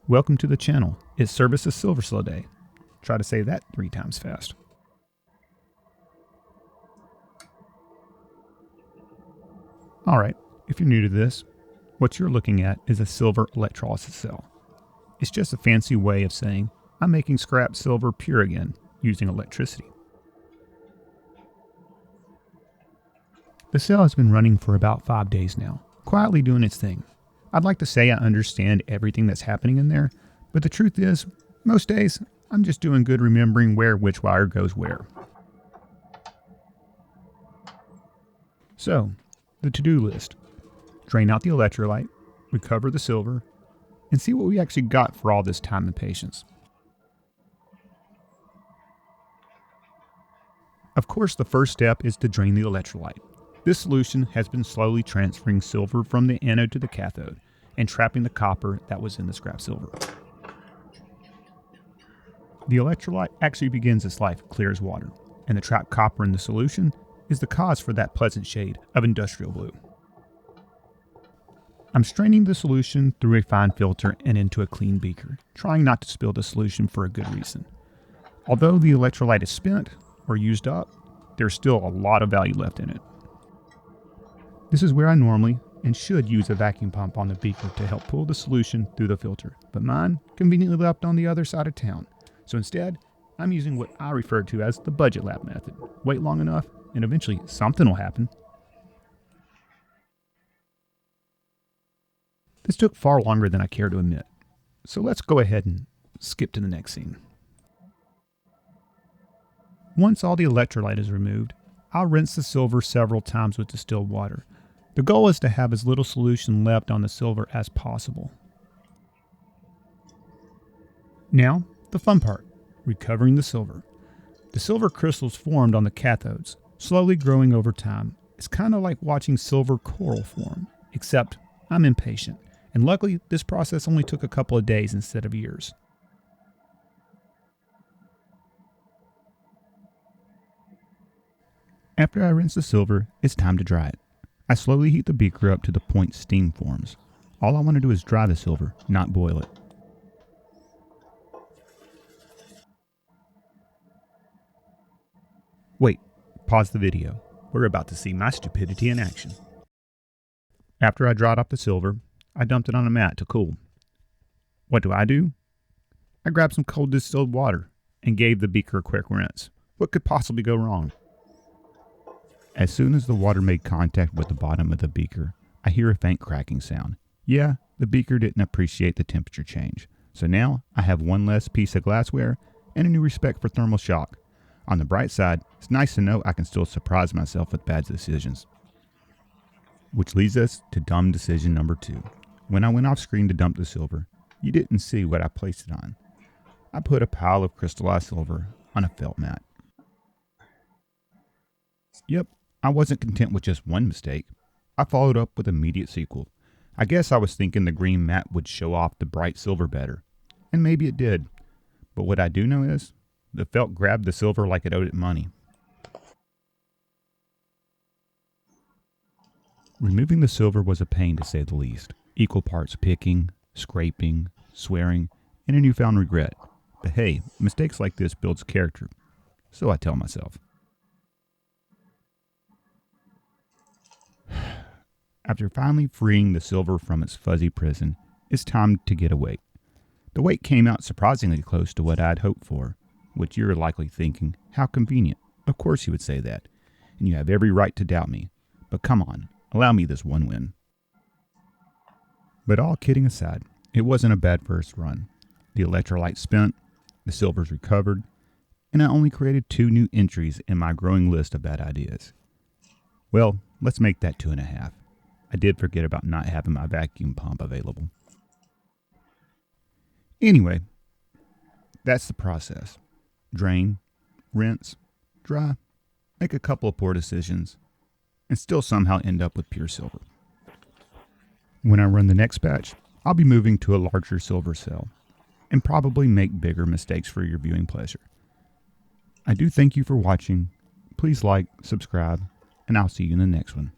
Welcome to the channel. It's Services Silver Slow Day. Try to say that 3 times fast. Alright, if you're new to this, what you're looking at is a silver electrolysis cell. It's just a fancy way of saying I'm making scrap silver pure again using electricity. The cell has been running for about 5 days now, quietly doing its thing. I'd like to say I understand everything that's happening in there, but the truth is, most days, I'm just doing good remembering where which wire goes where. So, the to-do list. Drain out the electrolyte, recover the silver, and see what we actually got for all this time and patience. Of course, the first step is to drain the electrolyte. This solution has been slowly transferring silver from the anode to the cathode and trapping the copper that was in the scrap silver. The electrolyte actually begins its life clear as water, and the trapped copper in the solution is the cause for that pleasant shade of industrial blue. I'm straining the solution through a fine filter and into a clean beaker, trying not to spill the solution for a good reason. Although the electrolyte is spent or used up, there's still a lot of value left in it. This is where I normally and should use a vacuum pump on the beaker to help pull the solution through the filter, but mine conveniently left on the other side of town. So instead, I'm using what I refer to as the budget lab method. Wait long enough, and eventually something will happen. This took far longer than I care to admit, so let's go ahead and skip to the next scene. Once all the electrolyte is removed, I'll rinse the silver several times with distilled water. The goal is to have as little solution left on the silver as possible. Now, the fun part, recovering the silver. The silver crystals formed on the cathodes, slowly growing over time. It's kind of like watching silver coral form, except I'm impatient, and luckily this process only took a couple of days instead of years. After I rinse the silver, it's time to dry it. I slowly heat the beaker up to the point steam forms. All I want to do is dry the silver, not boil it. Wait, pause the video. We're about to see my stupidity in action. After I dried off the silver, I dumped it on a mat to cool. What do? I grabbed some cold distilled water and gave the beaker a quick rinse. What could possibly go wrong? As soon as the water made contact with the bottom of the beaker, I hear a faint cracking sound. Yeah, the beaker didn't appreciate the temperature change. So now I have one less piece of glassware and a new respect for thermal shock. On the bright side, it's nice to know I can still surprise myself with bad decisions. Which leads us to dumb decision number 2. When I went off screen to dump the silver, you didn't see what I placed it on. I put a pile of crystallized silver on a felt mat. Yep, I wasn't content with just one mistake. I followed up with an immediate sequel. I guess I was thinking the green mat would show off the bright silver better. And maybe it did. But what I do know is, the felt grabbed the silver like it owed it money. Removing the silver was a pain to say the least. Equal parts picking, scraping, swearing, and a newfound regret. But hey, mistakes like this builds character. So I tell myself. After finally freeing the silver from its fuzzy prison, it's time to get a weight. The weight came out surprisingly close to what I'd hoped for, which you're likely thinking, how convenient. Of course you would say that, and you have every right to doubt me. But come on, allow me this one win. But all kidding aside, it wasn't a bad first run. The electrolyte spent, the silver's recovered, and I only created 2 new entries in my growing list of bad ideas. Well, let's make that 2.5. I did forget about not having my vacuum pump available. Anyway, that's the process. Drain, rinse, dry, make a couple of poor decisions, and still somehow end up with pure silver. When I run the next batch, I'll be moving to a larger silver cell, and probably make bigger mistakes for your viewing pleasure. I do thank you for watching. Please like, subscribe, and I'll see you in the next one.